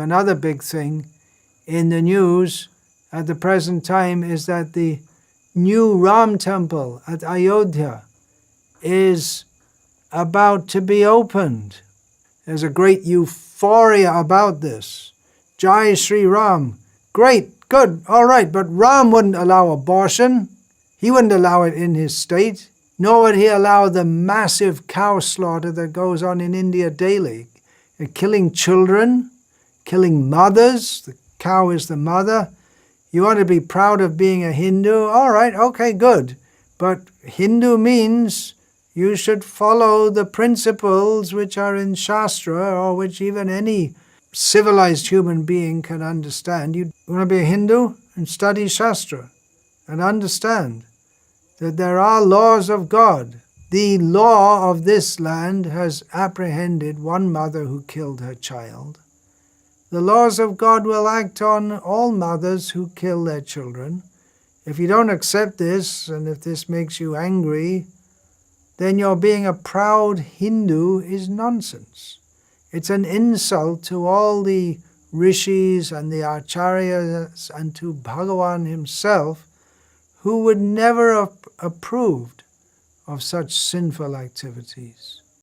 Another big thing in the news at the present time is that the new Ram temple at Ayodhya is about to be opened. There's a great euphoria about this. Jai Sri Ram. Great, good, all right, but Ram wouldn't allow abortion. He wouldn't allow it in his state, nor would he allow the massive cow slaughter that goes on in India daily. They're killing children, killing mothers. The cow is the mother. You want to be proud of being a Hindu? All right, okay, good. But Hindu means you should follow the principles which are in Shastra, or which even any civilized human being can understand. You want to be a Hindu? And study Shastra and understand that there are laws of God. The law of this land has apprehended one mother who killed her child. The laws of God will act on all mothers who kill their children. If you don't accept this, and if this makes you angry, then your being a proud Hindu is nonsense. It's an insult to all the rishis and the acharyas and to Bhagavan himself, who would never have approved of such sinful activities.